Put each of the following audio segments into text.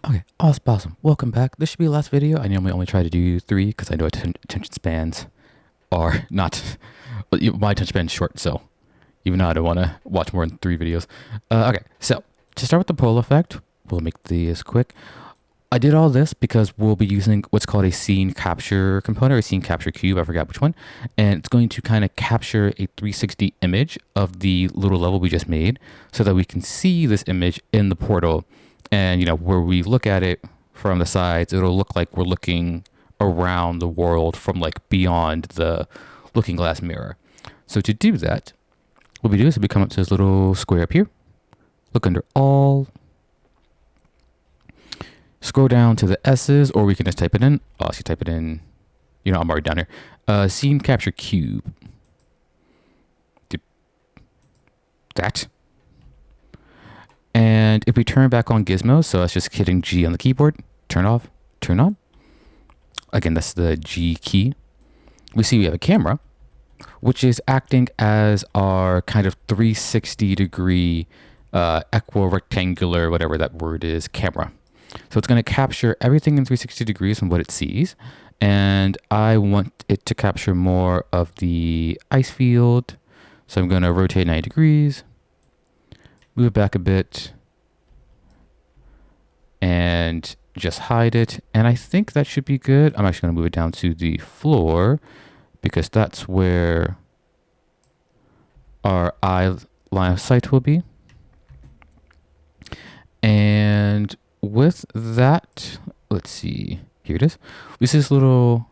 Okay, awesome. Welcome back. This should be the last video. I normally only try to do 3 because I know attention spans are not. My attention span is short, so even though I don't want to watch more than 3 videos. Okay, so to start with the pull effect, we'll make this quick. I did all this because we'll be using what's called a scene capture component or a scene capture cube. I forgot which one. And it's going to kind of capture a 360 image of the little level we just made so that we can see this image in the portal. And, where we look at it from the sides, it'll look like we're looking around the world from like beyond the looking glass mirror. So to do that, what we do is we come up to this little square up here, look under all, scroll down to the S's, or we can just type it in. Oh, so type it in, I'm already down here. Scene capture cube. That. And if we turn back on gizmo, so that's just hitting G on the keyboard, turn off, turn on. Again, that's the G key. We see we have a camera, which is acting as our kind of 360 degree equirectangular, whatever that word is, camera. So it's going to capture everything in 360 degrees from what it sees. And I want it to capture more of the ice field. So I'm going to rotate 90 degrees. Move it back a bit and just hide it. And I think that should be good. I'm actually going to move it down to the floor because that's where our eye line of sight will be. And with that, let's see, here it is. We see this little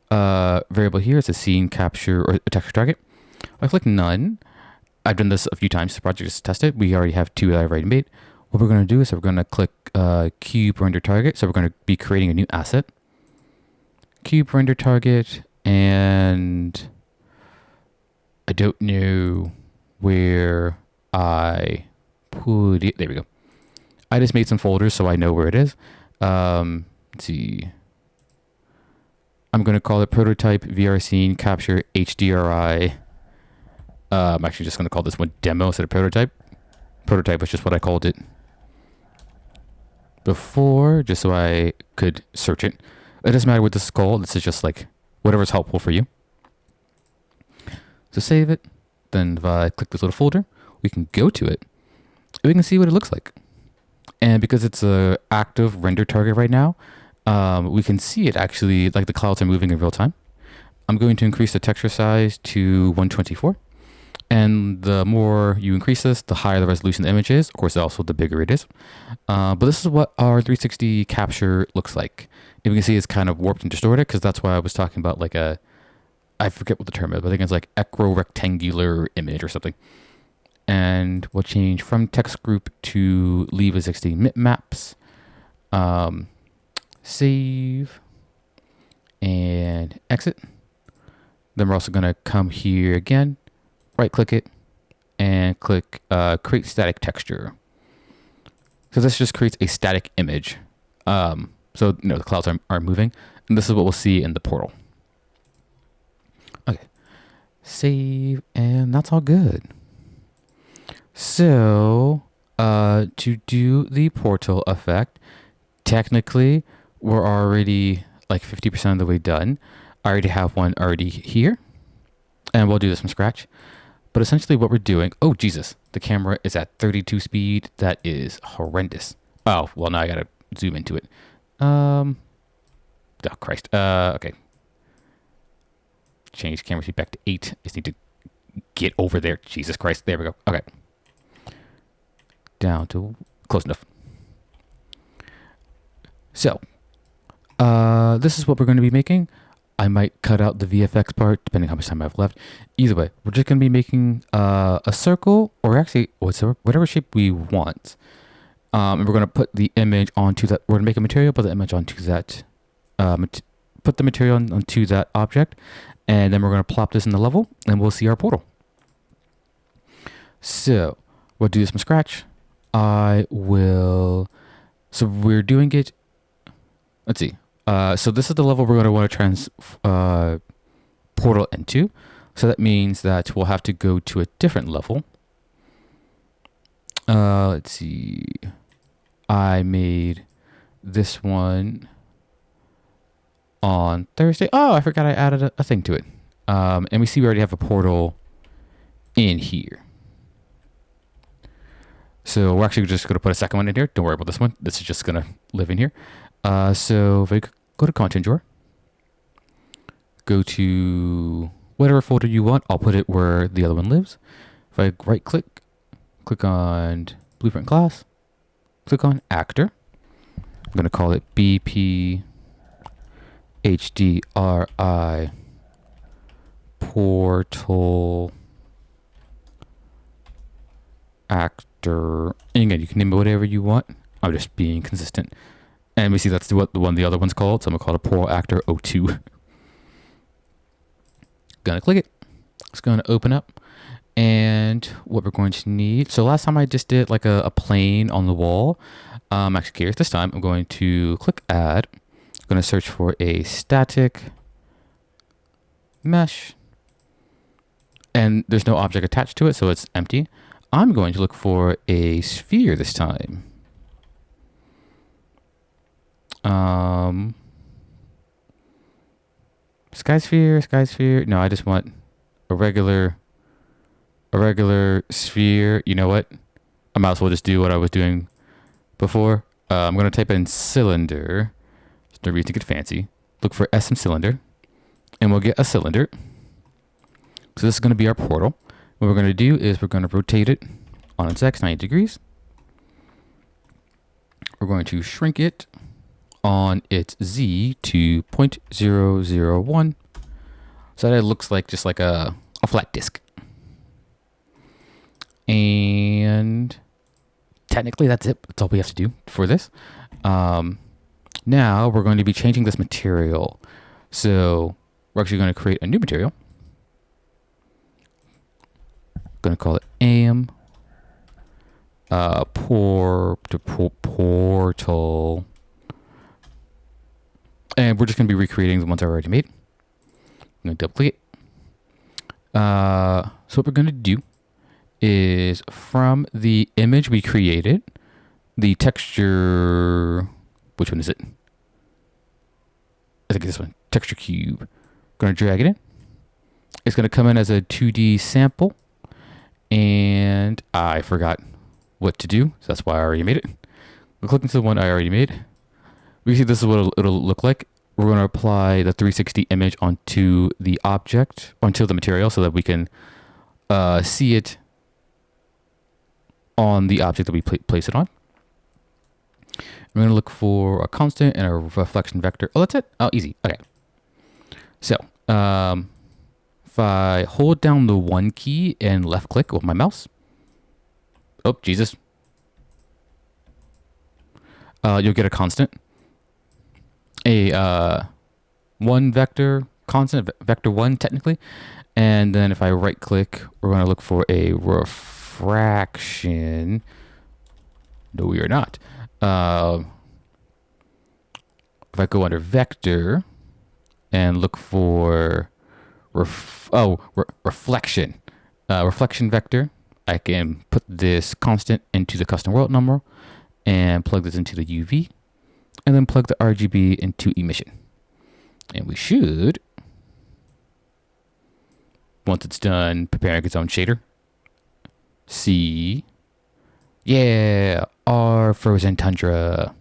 variable here. It's a scene capture or a texture target. I click none. I've done this a few times. The project just test it. We already have 2 that I've already made. What we're going to do is we're going to click cube render target. So we're going to be creating a new asset. Cube render target, and I don't know where I put it. There we go. I just made some folders so I know where it is. Let's see. I'm going to call it prototype VR scene capture HDRI. I'm actually just going to call this one demo instead of prototype. Prototype was just what I called it before, just so I could search it. It doesn't matter what this is called. This is just like whatever's helpful for you. So save it. Then if I click this little folder, we can go to it. We can see what it looks like. And because it's a active render target right now, we can see it actually, like the clouds are moving in real time. I'm going to increase the texture size to 124. And the more you increase this, the higher the resolution of the image is. Of course, also the bigger it is. But this is what our 360 capture looks like. If you can see, it's kind of warped and distorted because that's why I was talking about like I forget what the term is, but I think it's like equirectangular image or something. And we'll change from text group to leave as 16 maps. Save and exit. Then we're also going to come here again. Right click it and click create static texture. So this just creates a static image. So the clouds are moving, and this is what we'll see in the portal. Okay, save, and that's all good. So to do the portal effect, technically we're already like 50% of the way done. I already have one already here, and we'll do this from scratch. But essentially what we're doing, oh Jesus, the camera is at 32 speed. That is horrendous. Oh, well now I gotta zoom into it. Oh Christ. Okay. Change camera speed back to 8. Just need to get over there. Jesus Christ. There we go. Okay. Down to close enough. So, this is what we're going to be making. I might cut out the VFX part, depending on how much time I have left. Either way, we're just going to be making a circle, or actually, whatever shape we want. And we're going to put the image onto that. We're going to make a material, put the image onto that. Put the material onto that object, and then we're going to plop this in the level, and we'll see our portal. So, we'll do this from scratch. So we're doing it. Let's see. So this is the level we're going to want to portal into. So that means that we'll have to go to a different level. Let's see. I made this one on Thursday. Oh, I forgot I added a thing to it. And we see we already have a portal in here. So we're actually just going to put a second one in here. Don't worry about this one. This is just going to live in here. So if I go to content drawer, go to whatever folder you want. I'll put it where the other one lives. If I right click, click on blueprint class, click on actor. I'm going to call it BP HDRI portal actor. And again, you can name it whatever you want. I'm just being consistent. And we see that's what the other one's called. So I'm going to call it portal actor 02. Gonna click it. It's going to open up. And what we're going to need. So last time I just did like a plane on the wall. I'm actually curious. This time I'm going to click add. I'm going to search for a static mesh. And there's no object attached to it, so it's empty. I'm going to look for a sphere this time. Sky sphere. No, I just want a regular sphere. You know what? I might as well just do what I was doing before. I'm going to type in cylinder. There's no reason to get fancy. Look for SM cylinder. And we'll get a cylinder. So this is going to be our portal. What we're going to do is we're going to rotate it on its x 90 degrees. We're going to shrink it on its z to 0.001. So that it looks like just like a flat disk. And technically that's it. That's all we have to do for this. Now we're going to be changing this material. So we're actually going to create a new material. Going to call it AM portal. And we're just going to be recreating the ones I already made. I'm going to double click it. So what we're going to do is from the image we created, the texture, which one is it? I think this one, texture cube. Going to drag it in. It's going to come in as a 2D sample. And I forgot what to do, so that's why I already made it. We're clicking to the one I already made. We see this is what it'll look like. We're going to apply the 360 image onto the object, onto the material, so that we can see it on the object that we place it on. We're going to look for a constant and a reflection vector. Oh, that's it? Oh, easy. Okay. So, if I hold down the 1 key and left click with my mouse. Oh, Jesus. You'll get a constant. A 1 vector constant, vector 1 technically. And then if I right click, we're going to look for a refraction. No, we are not. If I go under vector and look for reflection. Reflection vector. I can put this constant into the custom world number and plug this into the UV and then plug the RGB into emission. And we should, once it's done preparing its own shader, see, yeah, our frozen tundra.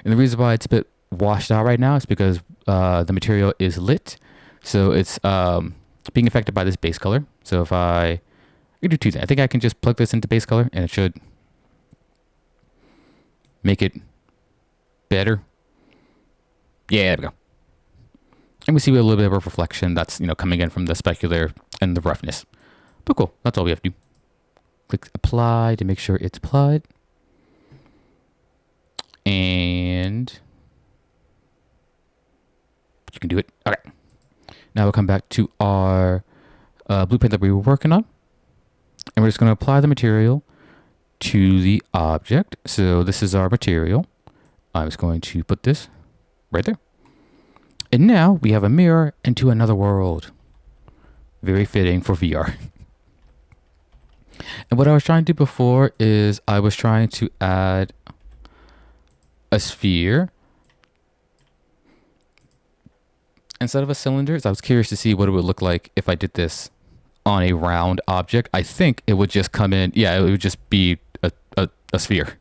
And the reason why it's a bit washed out right now is because the material is lit. So it's being affected by this base color. So if I can do two things. I think I can just plug this into base color and it should make it better. Yeah, there we go. And we see a little bit of a reflection that's, coming in from the specular and the roughness. But cool, that's all we have to do. Click apply to make sure it's applied. And you can do it. Okay. Now we'll come back to our blueprint that we were working on. And we're just going to apply the material to the object. So this is our material. I'm just going to put this right there. And now we have a mirror into another world. Very fitting for VR. And what I was trying to do before is I was trying to add a sphere instead of a cylinder. So I was curious to see what it would look like if I did this on a round object. I think it would just come in. Yeah, it would just be a sphere.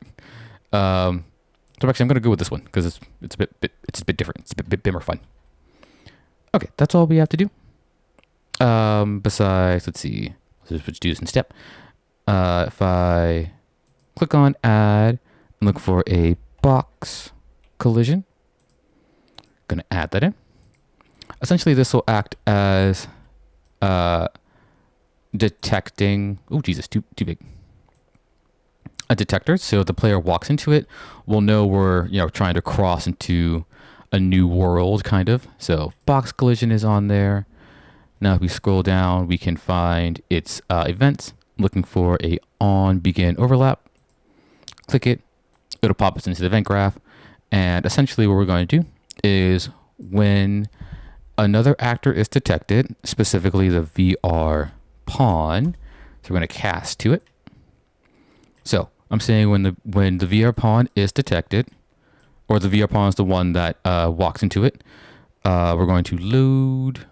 So actually, I'm gonna go with this one because it's a bit different. It's a bit more fun. Okay, that's all we have to do. Besides, let's see. Let's just do this in step. If I click on add and look for a box collision, gonna add that in. Essentially, this will act as detecting. Oh Jesus, too big. A detector, so if the player walks into it, we'll know we're trying to cross into a new world, kind of. So box collision is on there. Now if we scroll down, we can find its events. Looking for a on begin overlap. Click it. It'll pop us into the event graph. And essentially what we're going to do is when another actor is detected, specifically the VR pawn, so we're going to cast to it. So I'm saying when the VR pawn is detected, or the VR pawn is the one that walks into it, we're going to load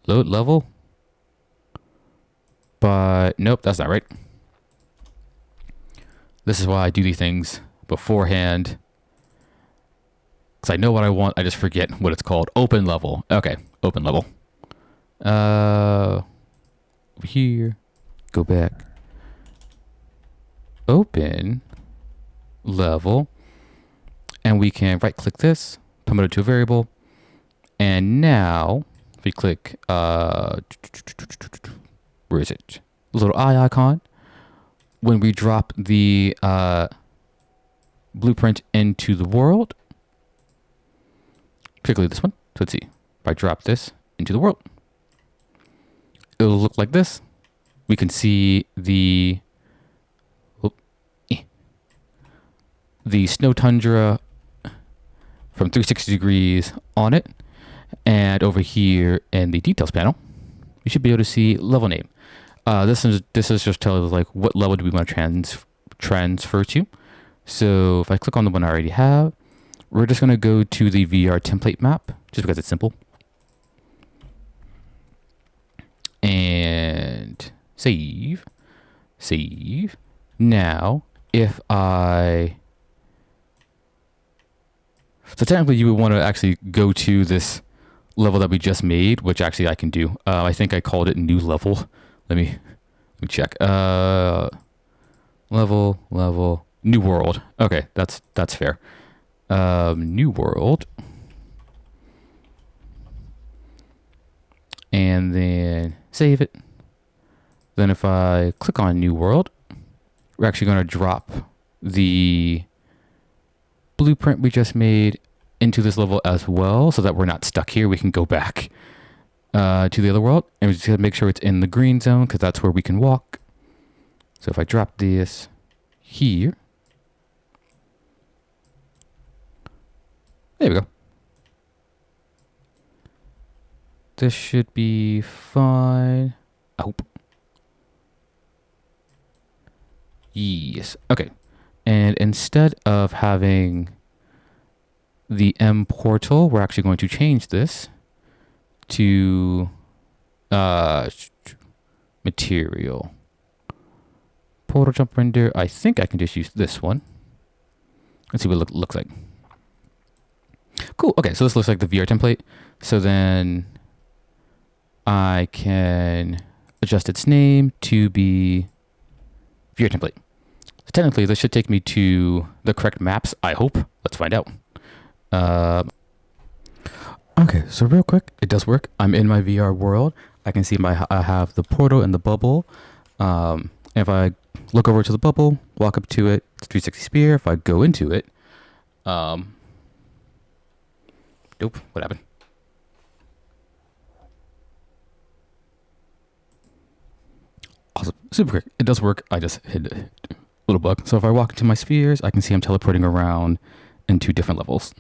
level. But nope, that's not right. This is why I do these things beforehand. Because I know what I want, I just forget what it's called. Open level. Okay, open level. Over here. Go back. Open level. And we can right click this, promote it to a variable. And now, if we click, where is it? The little eye icon. When we drop the blueprint into the world, particularly this one. So let's see. If I drop this into the world, it'll look like this. We can see the snow tundra from 360 degrees on it. And over here in the details panel, you should be able to see level name. This is just telling us like what level do we want to transfer to. So if I click on the one I already have, we're just going to go to the VR template map just because it's simple. And save. Now, if I... So technically you would want to actually go to this level that we just made, which actually I can do. I think I called it new level. Let me check. Level, new world. Okay, that's fair. New world. And then save it. Then if I click on new world, we're actually going to drop the blueprint we just made into this level as well, so that we're not stuck here. We can go back to the other world, and we just gotta make sure it's in the green zone because that's where we can walk. So if I drop this here, there we go. This should be fine. I hope. Yes. Okay. And instead of having the M portal, we're actually going to change this to material. Portal jump render. I think I can just use this one. Let's see what it looks like. Cool. Okay, so this looks like the VR template. So then I can adjust its name to be VR template. So technically, this should take me to the correct maps, I hope. Let's find out. Okay, so real quick, it does work. I'm in my VR world. I can see I have the portal and the bubble. And if I look over to the bubble, walk up to it, it's 360 sphere. If I go into it, nope, what happened? Awesome, super quick. It does work. I just hit a little bug. So if I walk into my spheres, I can see I'm teleporting around in 2 different levels.